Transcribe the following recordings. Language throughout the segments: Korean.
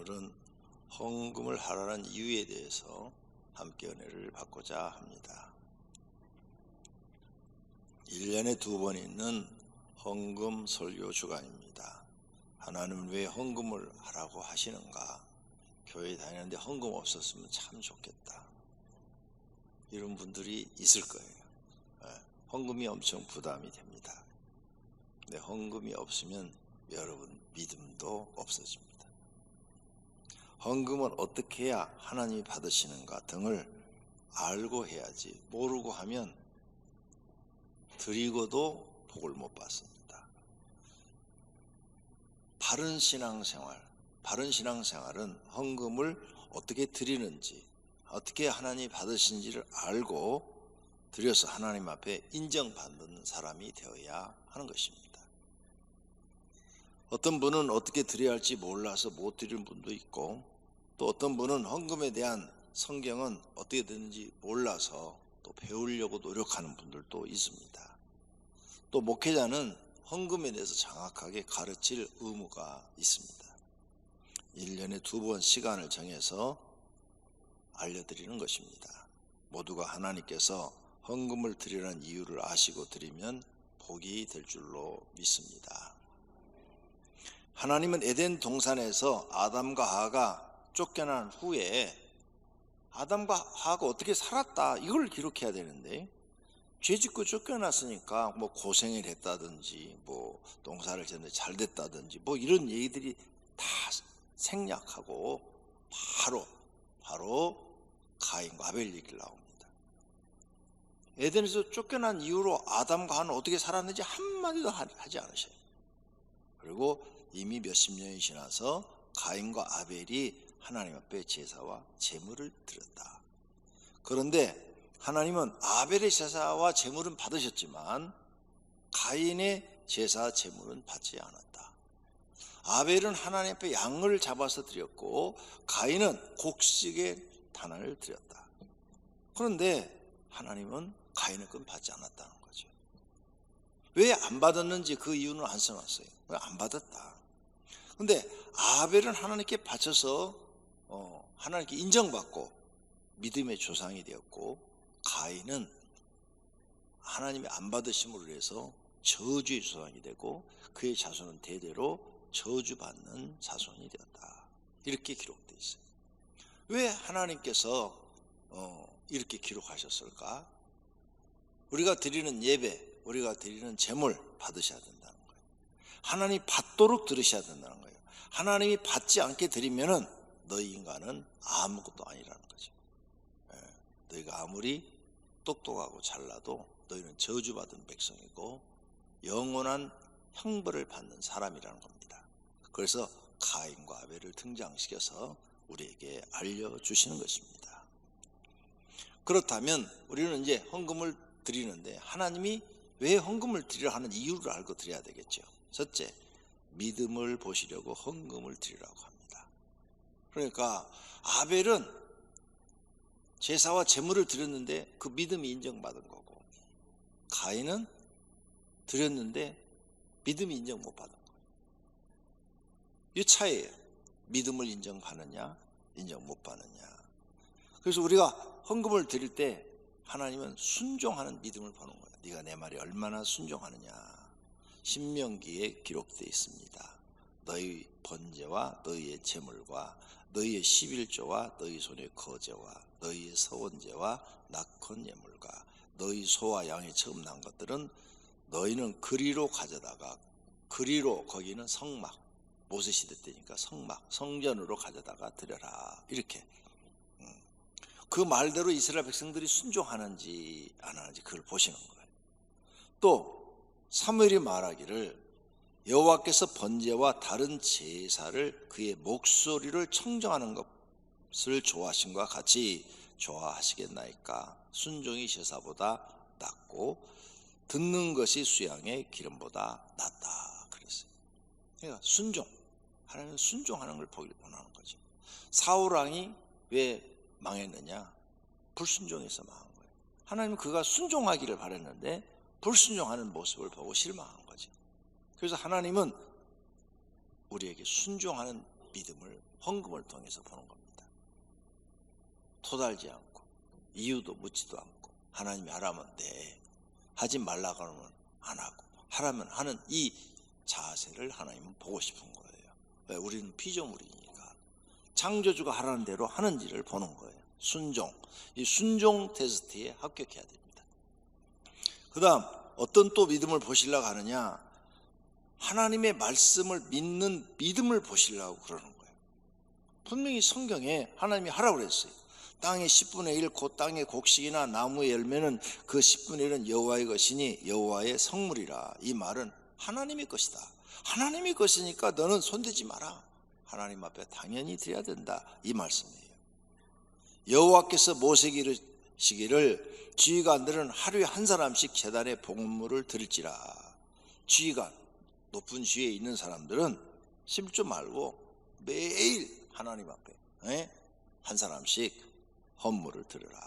오늘은 헌금을 하라는 이유에 대해서 함께 은혜를 받고자 합니다. 1년에 2번 있는 헌금 설교 주간입니다. 하나님은 왜 헌금을 하라고 하시는가? 교회 다니는데 헌금 없었으면 참 좋겠다, 이런 분들이 있을 거예요. 헌금이 엄청 부담이 됩니다. 근데 헌금이 없으면 여러분 믿음도 없어집니다. 헌금은 어떻게 해야 하나님이 받으시는가 등을 알고 해야지, 모르고 하면 드리고도 복을 못 받습니다. 바른 신앙생활은 헌금을 어떻게 드리는지, 어떻게 하나님이 받으신지를 알고 드려서 하나님 앞에 인정받는 사람이 되어야 하는 것입니다. 어떤 분은 어떻게 드려야 할지 몰라서 못 드리는 분도 있고, 또 어떤 분은 헌금에 대한 성경은 어떻게 되는지 몰라서 또 배우려고 노력하는 분들도 있습니다. 또 목회자는 헌금에 대해서 정확하게 가르칠 의무가 있습니다. 1년에 2번 시간을 정해서 알려드리는 것입니다. 모두가 하나님께서 헌금을 드리라는 이유를 아시고 드리면 복이 될 줄로 믿습니다. 하나님은 에덴 동산에서 아담과 하와가 쫓겨난 후에 아담과 하와가 어떻게 살았다, 이걸 기록해야 되는데, 죄짓고 쫓겨났으니까 뭐 고생을 했다든지, 뭐 농사를 짓는데 잘 됐다든지, 뭐 이런 얘기들이 다 생략하고 바로 가인과 아벨 얘기를 나옵니다. 에덴에서 쫓겨난 이후로 아담과 하와는 어떻게 살았는지 한마디도 하지 않으셔요. 그리고 이미 몇십 년이 지나서 가인과 아벨이 하나님 앞에 제사와 제물을 드렸다. 그런데 하나님은 아벨의 제사와 제물은 받으셨지만 가인의 제사 제물은 받지 않았다. 아벨은 하나님 앞에 양을 잡아서 드렸고 가인은 곡식의 단을 드렸다. 그런데 하나님은 가인의 건 받지 않았다는 거죠. 왜 안 받았는지 그 이유는 안 써놨어요. 왜 안 받았다. 그런데 아벨은 하나님께 바쳐서 하나님께 인정받고 믿음의 조상이 되었고, 가인은 하나님이 안 받으심으로 해서 저주의 조상이 되고 그의 자손은 대대로 저주받는 자손이 되었다. 이렇게 기록되어 있어요. 왜 하나님께서 이렇게 기록하셨을까? 우리가 드리는 예배, 우리가 드리는 제물 받으셔야 된다는 거예요. 하나님이 받도록 들으셔야 된다는 거예요. 하나님이 받지 않게 드리면은 너희 인간은 아무것도 아니라는 거죠. 너희가 아무리 똑똑하고 잘나도 너희는 저주받은 백성이고 영원한 형벌을 받는 사람이라는 겁니다. 그래서 가인과 아벨을 등장시켜서 우리에게 알려주시는 것입니다. 그렇다면 우리는 이제 헌금을 드리는데 하나님이 왜 헌금을 드리려 하는 이유를 알고 드려야 되겠죠. 첫째, 믿음을 보시려고 헌금을 드리라고 합니다. 그러니까 아벨은 제사와 제물을 드렸는데 그 믿음이 인정받은 거고, 가인은 드렸는데 믿음이 인정 못 받은 거예요. 이 차이예요. 믿음을 인정받느냐, 인정 못 받느냐. 그래서 우리가 헌금을 드릴 때 하나님은 순종하는 믿음을 보는 거예요. 네가 내 말에 얼마나 순종하느냐. 신명기에 기록되어 있습니다. 너희 번제와 너희의 제물과 너희의 11조와 너희 손의 거제와 너희의 서원제와 낙헌 예물과 너희 소와 양이 처음 난 것들은 너희는 그리로 가져다가, 그리로, 거기는 성막, 모세시대 때니까 성막, 성전으로 가져다가 드려라. 이렇게 그 말대로 이스라엘 백성들이 순종하는지 안 하는지 그걸 보시는 거예요. 또 사무엘이 말하기를 여호와께서 번제와 다른 제사를 그의 목소리를 청정하는 것을 좋아하심과 같이 좋아하시겠나이까? 순종이 제사보다 낫고 듣는 것이 수양의 기름보다 낫다. 그랬어요. 그러니까 순종, 하나님은 순종하는 걸 보길 원하는 거죠. 사울 왕이 왜 망했느냐? 불순종해서 망한 거예요. 하나님은 그가 순종하기를 바랬는데 불순종하는 모습을 보고 실망한 거죠. 그래서 하나님은 우리에게 순종하는 믿음을 헌금을 통해서 보는 겁니다. 토달지 않고 이유도 묻지도 않고 하나님이 하라면 네, 하지 말라고 하면 안 하고 하라면 하는 이 자세를 하나님은 보고 싶은 거예요. 왜? 우리는 피조물이니까 창조주가 하라는 대로 하는지를 보는 거예요. 순종, 이 순종 테스트에 합격해야 됩니다. 그 다음 어떤 또 믿음을 보시려고 하느냐, 하나님의 말씀을 믿는 믿음을 보시려고 그러는 거예요. 분명히 성경에 하나님이 하라고 그랬어요. 땅의 10분의 1 곧 땅의 곡식이나 나무의 열매는 그 10분의 1은 여호와의 것이니 여호와의 성물이라. 이 말은 하나님의 것이다. 하나님의 것이니까 너는 손대지 마라. 하나님 앞에 당연히 드려야 된다, 이 말씀이에요. 여호와께서 모세에게 이르시기를 지휘관들은 하루에 한 사람씩 제단에 봉물을 드릴지라. 지휘관, 높은 지위에 있는 사람들은 실조 말고 매일 하나님 앞에 한 사람씩 헌물을 드려라.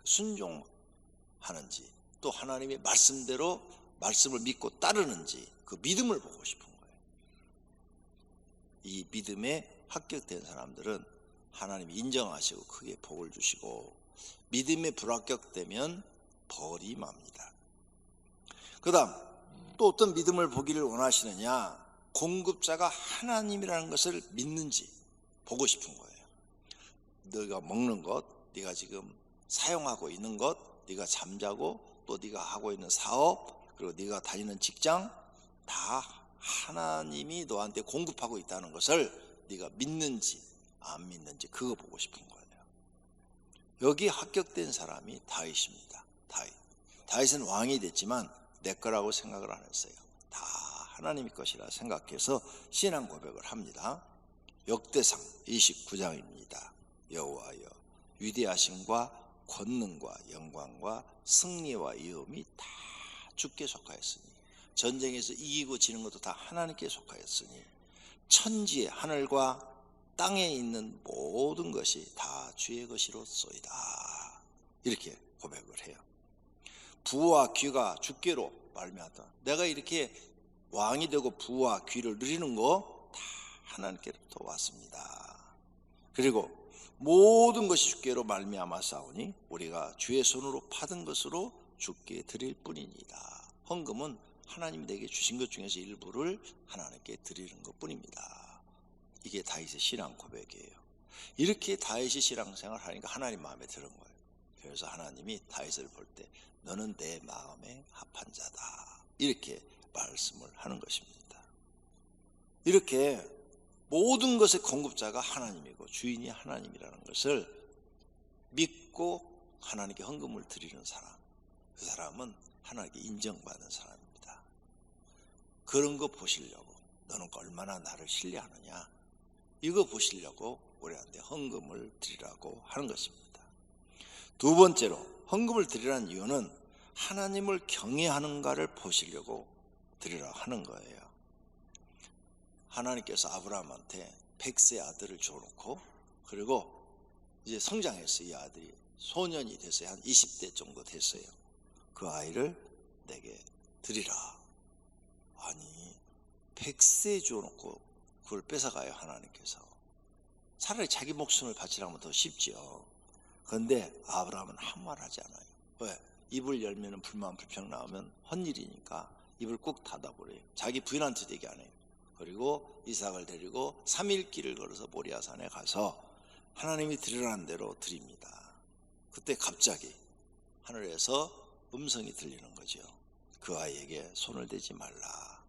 순종하는지 또 하나님의 말씀대로 말씀을 믿고 따르는지 그 믿음을 보고 싶은 거예요. 이 믿음에 합격된 사람들은 하나님이 인정하시고 크게 복을 주시고, 믿음에 불합격되면 벌이 맙니다. 그 다음 또 어떤 믿음을 보기를 원하시느냐, 공급자가 하나님이라는 것을 믿는지 보고 싶은 거예요. 네가 먹는 것, 네가 지금 사용하고 있는 것, 네가 잠자고 또 네가 하고 있는 사업, 그리고 네가 다니는 직장, 다 하나님이 너한테 공급하고 있다는 것을 네가 믿는지 안 믿는지 그거 보고 싶은 거예요. 여기 합격된 사람이 다윗입니다. 다윗은 왕이 됐지만 내 거라고 생각을 안 했어요. 다 하나님의 것이라 생각해서 신앙 고백을 합니다. 역대상 29장입니다. 여호와여, 위대하심과 권능과 영광과 승리와 위엄이 다 주께 속하였으니, 전쟁에서 이기고 지는 것도 다 하나님께 속하였으니, 천지의 하늘과 땅에 있는 모든 것이 다 주의 것이로소이다. 이렇게 고백을 해요. 부와 귀가 주께로 말미암다. 내가 이렇게 왕이 되고 부와 귀를 누리는 거 다 하나님께로부터 왔습니다. 그리고 모든 것이 주께로 말미암아 싸우니 우리가 주의 손으로 받은 것으로 주께 드릴 뿐이니이다. 헌금은 하나님이 내게 주신 것 중에서 일부를 하나님께 드리는 것뿐입니다. 이게 다윗의 신앙 고백이에요. 이렇게 다윗이 신앙생활을 하니까 하나님 마음에 드는 거예요. 그래서 하나님이 다윗을 볼 때 너는 내 마음에 합한 자다, 이렇게 말씀을 하는 것입니다. 이렇게 모든 것의 공급자가 하나님이고 주인이 하나님이라는 것을 믿고 하나님께 헌금을 드리는 사람, 그 사람은 하나님께 인정받는 사람입니다. 그런 거 보시려고, 너는 얼마나 나를 신뢰하느냐, 이거 보시려고 우리한테 헌금을 드리라고 하는 것입니다. 두 번째로 헌금을 드리라는 이유는 하나님을 경외하는가를 보시려고 드리라고 하는 거예요. 하나님께서 아브라함한테 100세 아들을 줘놓고, 그리고 이제 성장했어요. 이 아들이 소년이 됐어요. 한 20대 정도 됐어요. 그 아이를 내게 드리라. 아니 100세 줘놓고 그걸 뺏어가요, 하나님께서. 차라리 자기 목숨을 바치라면 더 쉽지요. 그런데 아브라함은 아무 말 하지 않아요. 왜? 입을 열면 불만 불평 나오면 헛일이니까 입을 꼭 닫아버려요. 자기 부인한테도 얘기 안 해요. 그리고 이삭을 데리고 3일 길을 걸어서 모리아산에 가서 하나님이 드리라는 대로 드립니다. 그때 갑자기 하늘에서 음성이 들리는 거죠. 그 아이에게 손을 대지 말라.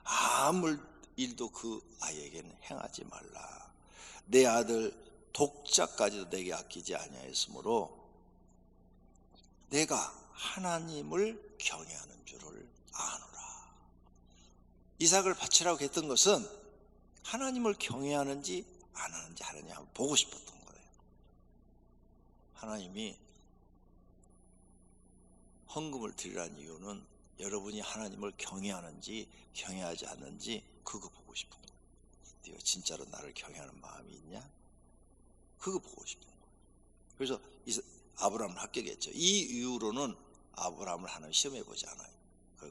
아무 일도 그 아이에게는 행하지 말라. 내 아들 독자까지도 내게 아끼지 아니하였으므로 내가 하나님을 경외하는 줄을 아노라. 이삭을 바치라고 했던 것은 하나님을 경외하는지 안 하는지 하느냐 한번 보고 싶었던 거예요. 하나님이 헌금을 드리라는 이유는 여러분이 하나님을 경외하는지 경외하지 않는지 그거 보고 싶은 거예요. 네가 진짜로 나를 경외하는 마음이 있냐? 그거 보고 싶은 거예요. 그래서 아브라함을 합격했죠. 이 이후로는 아브라함을 하나님 시험해 보지 않아요.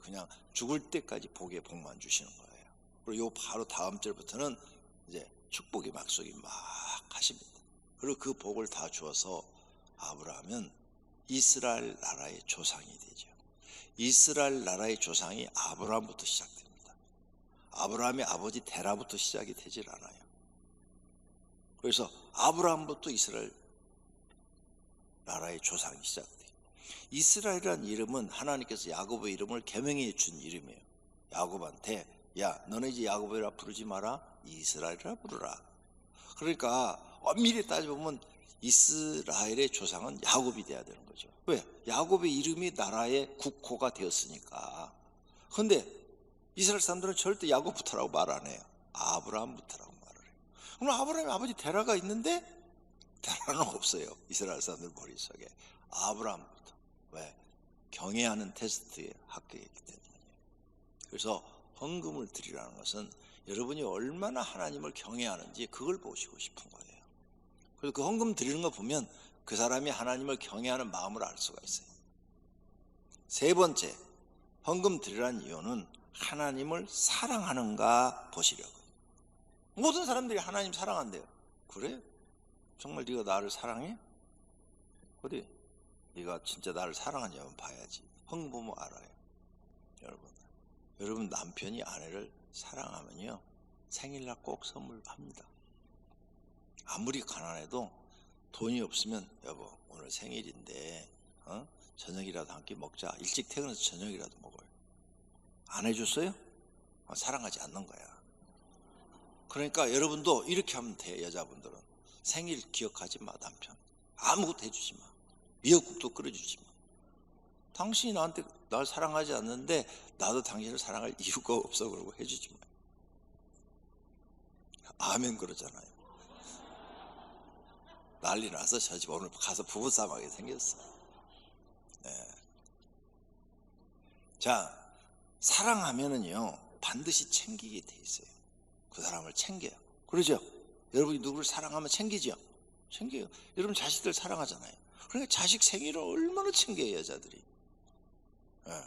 그냥 죽을 때까지 복에 복만 주시는 거예요. 그리고 요 바로 다음 절부터는 이제 축복의 약속이 막 하십니다. 그리고 그 복을 다 주어서 아브라함은 이스라엘 나라의 조상이 되죠. 이스라엘 나라의 조상이 아브라함부터 시작됩니다. 아브라함의 아버지 데라부터 시작이 되질 않아요. 그래서 아브라함부터 이스라엘 나라의 조상이 시작돼요. 이스라엘이라는 이름은 하나님께서 야곱의 이름을 계명해 준 이름이에요. 야곱한테 야 너네 이제 야곱이라 부르지 마라 이스라엘이라 부르라. 그러니까 엄밀히 따져보면 이스라엘의 조상은 야곱이 돼야 되는 거죠. 왜? 야곱의 이름이 나라의 국호가 되었으니까. 그런데 이스라엘 사람들은 절대 야곱부터라고 말 안 해요. 아브라함부터라고 말을 해요. 그럼 아브라함의 아버지 데라가 있는데 데라는 없어요. 이스라엘 사람들 머릿속에. 아브라함부터. 왜? 경외하는 테스트에 합격했기 때문이에요. 그래서 헌금을 드리라는 것은 여러분이 얼마나 하나님을 경외하는지 그걸 보시고 싶은 거예요. 그래서 그 헌금 드리는 거 보면 그 사람이 하나님을 경외하는 마음을 알 수가 있어요. 세 번째, 헌금 드리라는 이유는 하나님을 사랑하는가 보시려고. 모든 사람들이 하나님 사랑한대요. 그래? 정말 네가 나를 사랑해? 어디? 네가 진짜 나를 사랑하냐 한번 봐야지. 헌금 보면 알아요. 여러분 남편이 아내를 사랑하면요 생일날 꼭 선물합니다. 아무리 가난해도 돈이 없으면 여보 오늘 생일인데 저녁이라도 함께 먹자. 일찍 퇴근해서 저녁이라도 먹어요. 안 해줬어요? 사랑하지 않는 거야. 그러니까 여러분도 이렇게 하면 돼. 여자분들은 생일 기억하지 마. 남편 아무것도 해주지 마. 미역국도 끓여주지 마. 당신이 나한테 날 사랑하지 않는데 나도 당신을 사랑할 이유가 없어. 그러고 해주지 마. 아멘 그러잖아요. 난리 나서 저 집 오늘 가서 부부싸움하게 생겼어. 네. 자, 사랑하면은요 반드시 챙기게 돼 있어요. 그 사람을 챙겨요. 그러죠? 여러분이 누구를 사랑하면 챙기죠? 챙겨요. 여러분 자식들 사랑하잖아요. 그러니까 자식 생일을 얼마나 챙겨요 여자들이. 네.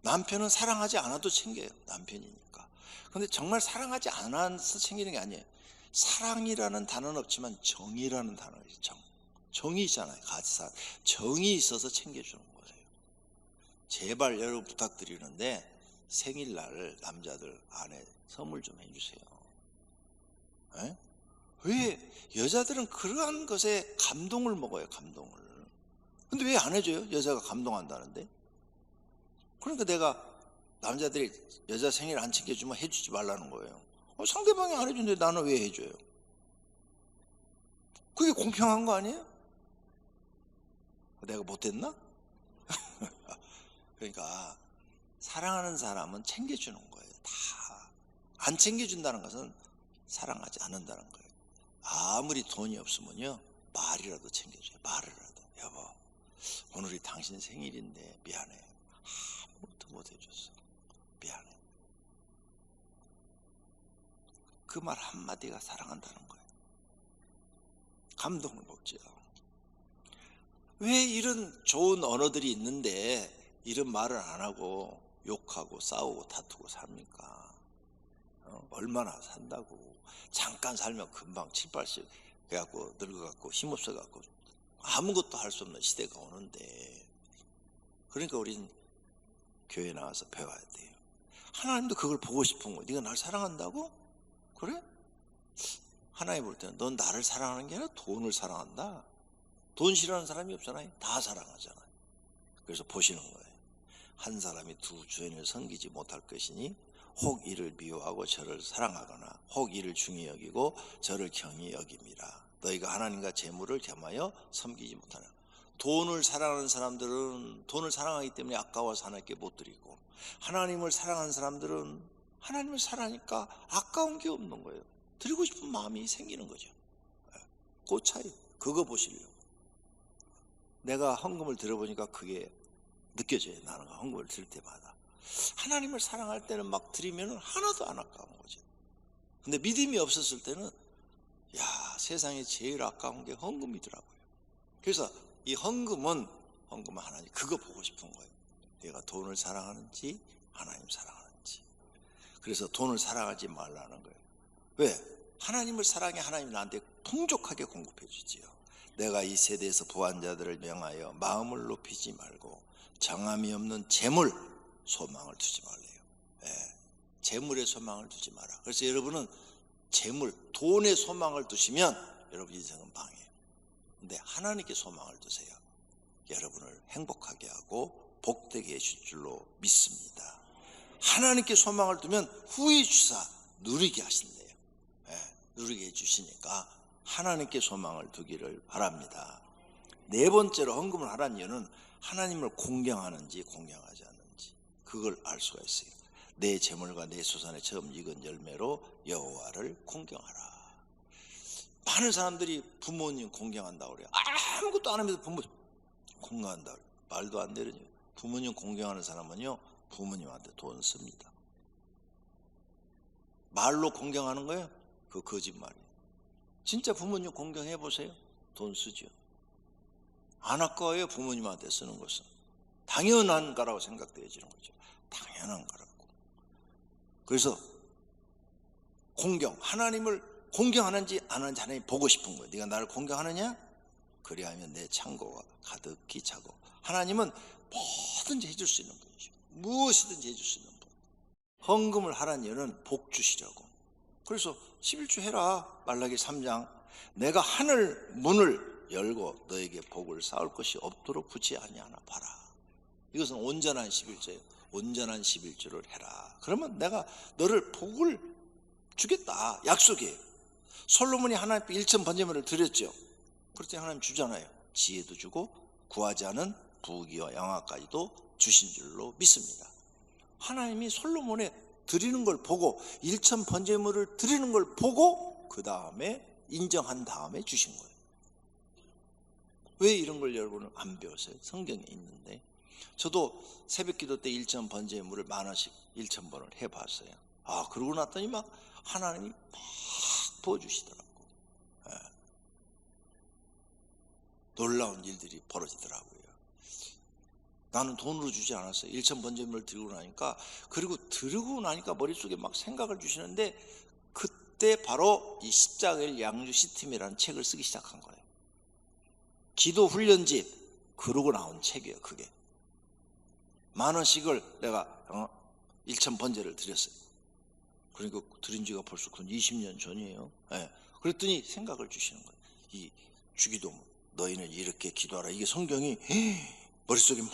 남편은 사랑하지 않아도 챙겨요. 남편이니까. 근데 정말 사랑하지 않아서 챙기는 게 아니에요. 사랑이라는 단어는 없지만 정이라는 단어가 있어요. 정이 있잖아요. 같이 정이 있어서 챙겨주는 거예요. 제발 여러분 부탁드리는데 생일날 남자들 아내 선물 좀 해주세요. 에? 왜 여자들은 그러한 것에 감동을 먹어요. 감동을. 근데 왜 안 해줘요? 여자가 감동한다는데. 그러니까 내가 남자들이 여자 생일 안 챙겨주면 해주지 말라는 거예요. 상대방이 안 해주는데 나는 왜 해줘요? 그게 공평한 거 아니에요? 내가 못했나? 그러니까 사랑하는 사람은 챙겨주는 거예요. 다. 안 챙겨준다는 것은 사랑하지 않는다는 거예요. 아무리 돈이 없으면요 말이라도 챙겨줘요. 말이라도. 여보 오늘이 당신 생일인데 미안해. 아무것도 못 해줬어. 미안해. 그 말 한마디가 사랑한다는 거예요. 감동을 먹죠. 왜 이런 좋은 언어들이 있는데 이런 말을 안 하고 욕하고 싸우고 다투고 삽니까? 얼마나 산다고. 잠깐 살면 금방 7, 80 해갖고 늙어갖고 힘없어갖고 아무것도 할 수 없는 시대가 오는데. 그러니까 우리는 교회 나와서 배워야 돼요. 하나님도 그걸 보고 싶은 거예요. 네가 날 사랑한다고? 그래? 하나님 볼 때는 넌 나를 사랑하는 게 아니라 돈을 사랑한다. 돈 싫어하는 사람이 없잖아요. 다 사랑하잖아요. 그래서 보시는 거예요. 한 사람이 두 주인을 섬기지 못할 것이니 혹 이를 미워하고 저를 사랑하거나 혹 이를 중히 여기고 저를 경히 여김이라. 너희가 하나님과 재물을 겸하여 섬기지 못하나. 돈을 사랑하는 사람들은 돈을 사랑하기 때문에 아까워서 하나님께 못 드리고, 하나님을 사랑하는 사람들은 하나님을 사랑하니까 아까운 게 없는 거예요. 드리고 싶은 마음이 생기는 거죠. 그 차이, 그거 보시려고. 내가 헌금을 들어보니까 그게 느껴져요. 나는 헌금을 드릴 때마다 하나님을 사랑할 때는 막 드리면 하나도 안 아까운 거죠. 근데 믿음이 없었을 때는 야, 세상에 제일 아까운 게 헌금이더라고요. 그래서 이 헌금은 하나님 그거 보고 싶은 거예요. 내가 돈을 사랑하는지 하나님 사랑하는지. 그래서 돈을 사랑하지 말라는 거예요. 왜? 하나님을 사랑해 하나님이 나한테 풍족하게 공급해 주지요. 내가 이 세대에서 부한 자들을 명하여 마음을 높이지 말고 정함이 없는 재물 소망을 두지 말래요. 재물에 소망을 두지 마라. 그래서 여러분은 재물, 돈에 소망을 두시면 여러분 인생은 망해요. 근데 하나님께 소망을 두세요. 여러분을 행복하게 하고 복되게 해줄 줄로 믿습니다. 하나님께 소망을 두면 후히 주사 누리게 하신대요. 누리게 해주시니까 하나님께 소망을 두기를 바랍니다. 네 번째로 헌금을 하라는 이유는 하나님을 공경하는지 공경하지 않는지 그걸 알 수가 있어요. 내 재물과 내 소산의 처음 익은 열매로 여호와를 공경하라. 많은 사람들이 부모님 공경한다고 그래요. 아무것도 안 하면서 부모님 공경한다고 그래요. 말도 안 되는 얘기예요. 부모님 공경하는 사람은요, 부모님한테 돈 씁니다. 말로 공경하는 거예요? 그거 거짓말이에요. 진짜 부모님 공경해 보세요. 돈 쓰죠. 안 아까워요. 부모님한테 쓰는 것은 당연한 거라고 생각되어지는 거죠. 당연한 거라고. 그래서 공경, 하나님을 공경하는지 안 하는지 하나님 보고 싶은 거예요. 네가 나를 공경하느냐? 그리하면 내 창고가 가득히 차고. 하나님은 뭐든지 해줄 수 있는 분이죠. 무엇이든지 해줄 수 있는 분. 헌금을 하라는 이유는 복 주시려고. 그래서 11조 해라. 말라기 3장. 내가 하늘 문을 열고 너에게 복을 쌓을 것이 없도록 굳이 아니하나 봐라. 이것은 온전한 11조예요. 온전한 11조를 해라. 그러면 내가 너를 복을 주겠다. 약속이에요. 솔로몬이 하나님 앞에 1천 번제물을 드렸죠. 그랬더니 하나님 주잖아요. 지혜도 주고 구하지 않은 부귀와 영화까지도 주신 줄로 믿습니다. 하나님이 솔로몬의 드리는 걸 보고 1천 번제물을 드리는 걸 보고 그 다음에 인정한 다음에 주신 거예요. 왜 이런 걸 여러분은 안 배웠어요? 성경에 있는데. 저도 새벽기도 때 1천 번제물을 10,000원씩 1,000번을 해봤어요. 그러고 났더니 막 하나님이 막 부어주시더라고. 놀라운 일들이 벌어지더라고요. 나는 돈으로 주지 않았어요. 1천 번제물을 드리고 나니까. 그리고 드리고 나니까 머릿속에 막 생각을 주시는데 그때 바로 이 십자가의 양주 시팀이라는 책을 쓰기 시작한 거예요. 기도 훈련집 그러고 나온 책이에요. 그게 10,000원씩을 내가 1천 번제를 드렸어요. 그러니까 드린 지가 벌써 20년 전이에요. 그랬더니 생각을 주시는 거예요. 이 주기도문 너희는 이렇게 기도하라. 이게 성경이 머릿속에 막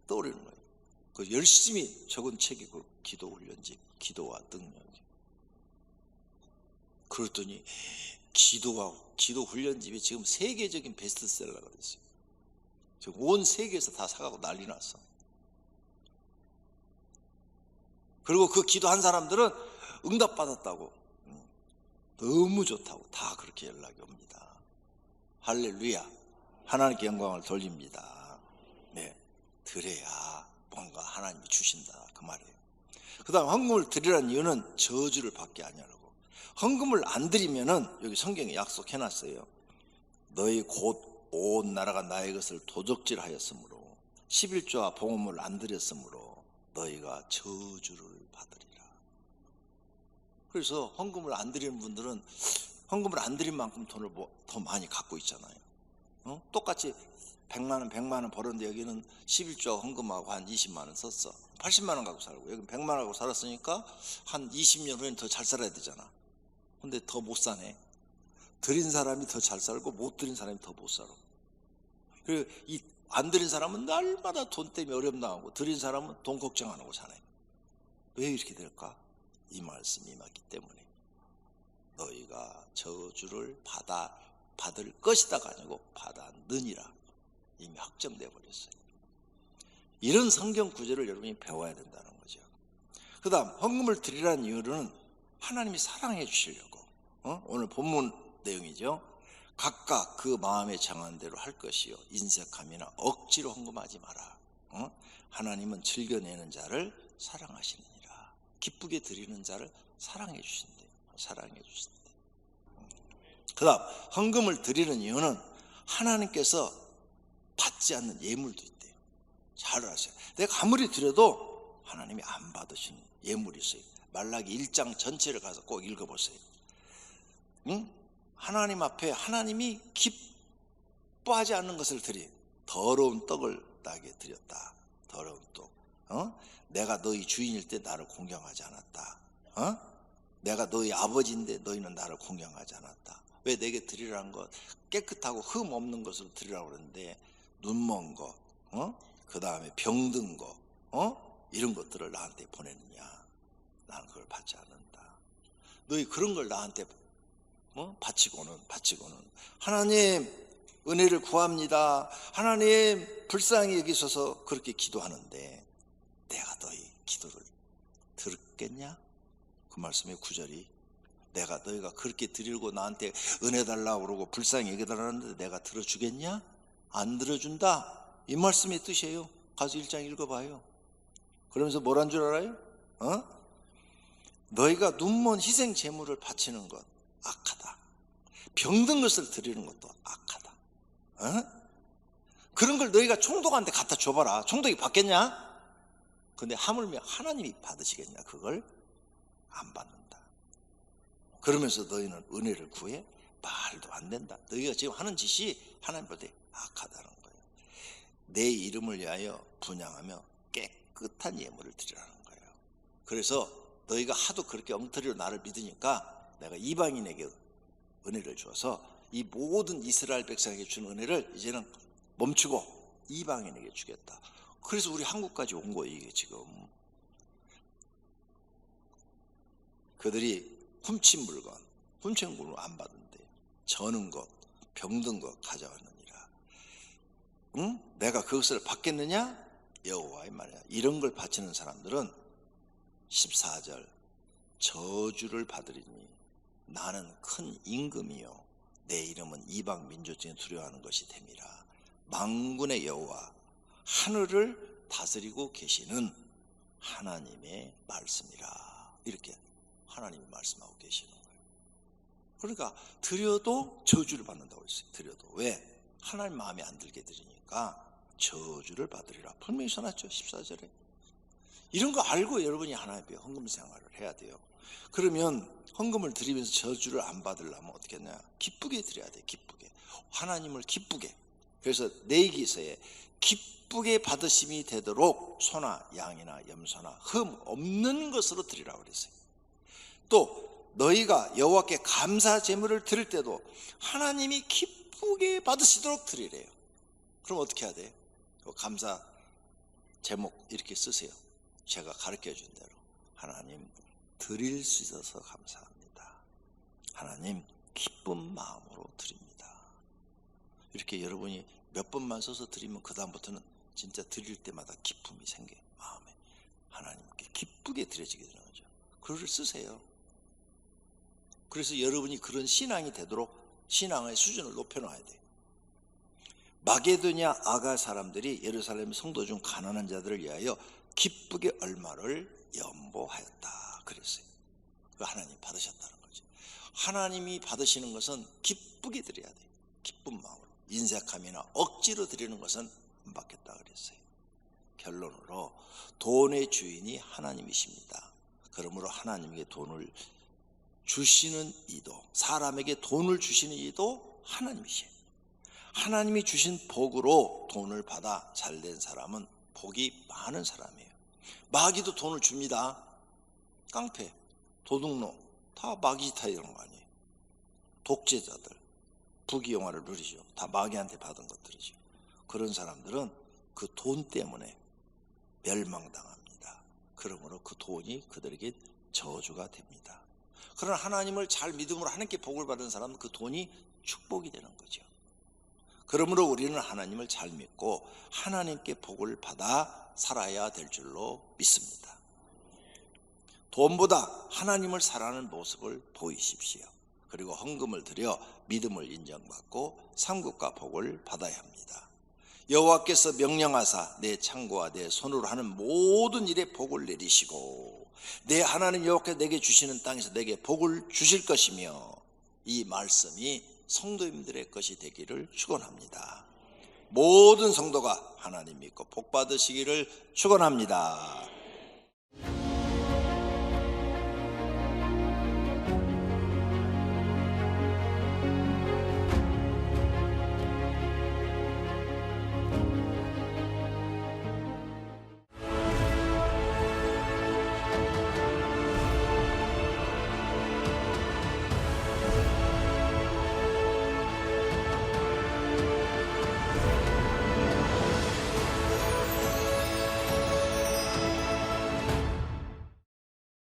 떠오르는 거예요. 그 열심히 적은 책이 그 기도 훈련집, 기도와 능력. 그랬더니 기도 훈련집이 지금 세계적인 베스트셀러가 됐어요. 지금 온 세계에서 다 사가고 난리 났어. 그리고 그 기도한 사람들은 응답받았다고, 너무 좋다고 다 그렇게 연락이 옵니다. 할렐루야. 하나님께 영광을 돌립니다. 네, 드려야 뭔가 하나님이 주신다 그 말이에요. 그 다음 헌금을 드리라는 이유는 저주를 받게 하냐고. 헌금을 안 드리면은 여기 성경에 약속해놨어요. 너희 곧 온 나라가 나의 것을 도적질하였으므로 11조와 봉헌물을 안 드렸으므로 너희가 저주를 받으리라. 그래서 헌금을 안 드리는 분들은 헌금을 안 드린 만큼 돈을 더 많이 갖고 있잖아요. 똑같이 100만 원 벌었는데 여기는 11조 헌금하고 한 20만 원 썼어. 80만 원 갖고 살고 여기는 100만 원 갖고 살았으니까 한 20년 후에는 더 잘 살아야 되잖아. 근데 더 못 사네. 드린 사람이 더 잘 살고 못 드린 사람이 더 못 살아. 그리고 이 안 드린 사람은 날마다 돈 때문에 어려움 당하고 드린 사람은 돈 걱정 안 하고 사네. 왜 이렇게 될까? 이 말씀이 임하기 때문에 너희가 저주를 받을 것이다가 아니고 받았느니라 이미 확정돼 버렸어요. 이런 성경 구절을 여러분이 배워야 된다는 거죠. 그 다음 헌금을 드리라는 이유는 하나님이 사랑해 주시려고. 오늘 본문 내용이죠. 각각 그 마음에 정한 대로 할 것이요 인색함이나 억지로 헌금하지 마라. 하나님은 즐겨내는 자를 사랑하시느니라. 기쁘게 드리는 자를 사랑해 주신대. 그 다음 헌금을 드리는 이유는 하나님께서 받지 않는 예물도 있대요. 잘 아세요. 내가 아무리 드려도 하나님이 안 받으시는 예물이 있어요. 말라기 1장 전체를 가서 꼭 읽어보세요. 하나님 앞에 하나님이 기뻐하지 않는 것을 드리, 더러운 떡을 나에게 드렸다. 더러운 떡. 내가 너희 주인일 때 나를 공경하지 않았다. 내가 너희 아버지인데 너희는 나를 공경하지 않았다. 왜 내게 드리라는 것, 깨끗하고 흠 없는 것으로 드리라고 그러는데 눈먼 거, 그 다음에 병든 거, 이런 것들을 나한테 보내느냐? 나는 그걸 받지 않는다. 너희 그런 걸 나한테 바치고는 하나님 은혜를 구합니다. 하나님 불쌍히 여기셔서 그렇게 기도하는데 내가 너희 기도를 들었겠냐? 그 말씀의 9절이 내가 너희가 그렇게 드리고 나한테 은혜 달라고 그러고 불쌍히 여겨달라는데 내가 들어주겠냐? 안 들어준다. 이 말씀의 뜻이에요. 가서 1장 읽어봐요. 그러면서 뭐란 줄 알아요? 너희가 눈먼 희생 제물을 바치는 것 악하다. 병든 것을 드리는 것도 악하다. 그런 걸 너희가 총독한테 갖다 줘봐라. 총독이 받겠냐? 근데 하물며 하나님이 받으시겠냐? 그걸 안 받는다. 그러면서 너희는 은혜를 구해? 말도 안 된다. 너희가 지금 하는 짓이 하나님보다 악하다는 거예요. 내 이름을 위하여 분향하며 깨끗한 예물을 드리라는 거예요. 그래서 너희가 하도 그렇게 엉터리로 나를 믿으니까 내가 이방인에게 은혜를 주어서 이 모든 이스라엘 백성에게 준 은혜를 이제는 멈추고 이방인에게 주겠다. 그래서 우리 한국까지 온 거예요. 이게 지금 그들이 훔친 물건, 훔친 물건 안 받은데 저는 것, 병든 것 가져왔느니라. 내가 그것을 받겠느냐? 여호와의 말이야. 이런 걸 바치는 사람들은 14절 저주를 받으리니 나는 큰 임금이요 내 이름은 이방 민족 중에 두려워하는 것이 됨이라. 만군의 여호와 하늘을 다스리고 계시는 하나님의 말씀이라. 이렇게 하나님이 말씀하고 계시는 거예요. 그러니까 드려도 저주를 받는다고 했어요. 드려도. 왜? 하나님 마음에 안 들게 드리니까 저주를 받으리라. 분명히 써놨죠. 14절에. 이런 거 알고 여러분이 하나님 앞에 헌금 생활을 해야 돼요. 그러면 헌금을 드리면서 저주를 안 받으려면 어떻게 했냐? 기쁘게 드려야 돼. 기쁘게. 하나님을 기쁘게. 그래서 내기서에 기쁘게 받으심이 되도록 소나 양이나 염소나 흠 없는 것으로 드리라고 그랬어요. 또 너희가 여호와께 감사 제물을 드릴 때도 하나님이 기쁘게 받으시도록 드리래요. 그럼 어떻게 해야 돼요? 감사 제목 이렇게 쓰세요. 제가 가르쳐 준 대로. 하나님 드릴 수 있어서 감사합니다. 하나님 기쁜 마음으로 드립니다. 이렇게 여러분이 몇 번만 써서 드리면 그 다음부터는 진짜 드릴 때마다 기쁨이 생겨요. 마음에. 하나님께 기쁘게 드려지게 되는 거죠. 글을 쓰세요. 그래서 여러분이 그런 신앙이 되도록 신앙의 수준을 높여놔야 돼요. 마게도냐 아가 사람들이 예루살렘 성도 중 가난한 자들을 위하여 기쁘게 얼마를 연보하였다 그랬어요. 하나님 받으셨다는 거죠. 하나님이 받으시는 것은 기쁘게 드려야 돼요. 기쁜 마음으로. 인색함이나 억지로 드리는 것은 안 받겠다 그랬어요. 결론으로 돈의 주인이 하나님이십니다. 그러므로 하나님에게 돈을 주시는 이도, 사람에게 돈을 주시는 이도 하나님이시에요. 하나님이 주신 복으로 돈을 받아 잘된 사람은 복이 많은 사람이에요. 마귀도 돈을 줍니다. 깡패, 도둑놈 다 마귀 짓 이런 거 아니에요. 독재자들 부귀영화를 누리죠. 다 마귀한테 받은 것들이죠. 그런 사람들은 그 돈 때문에 멸망당합니다. 그러므로 그 돈이 그들에게 저주가 됩니다. 그러나 하나님을 잘 믿음으로 하나님께 복을 받은 사람은 그 돈이 축복이 되는 거죠. 그러므로 우리는 하나님을 잘 믿고 하나님께 복을 받아 살아야 될 줄로 믿습니다. 돈보다 하나님을 사랑하는 모습을 보이십시오. 그리고 헌금을 드려 믿음을 인정받고 상급과 복을 받아야 합니다. 여호와께서 명령하사 내 창고와 내 손으로 하는 모든 일에 복을 내리시고 내 하나님 여호와께서 내게 주시는 땅에서 내게 복을 주실 것이며 이 말씀이 성도님들의 것이 되기를 축원합니다. 모든 성도가 하나님 믿고 복 받으시기를 축원합니다.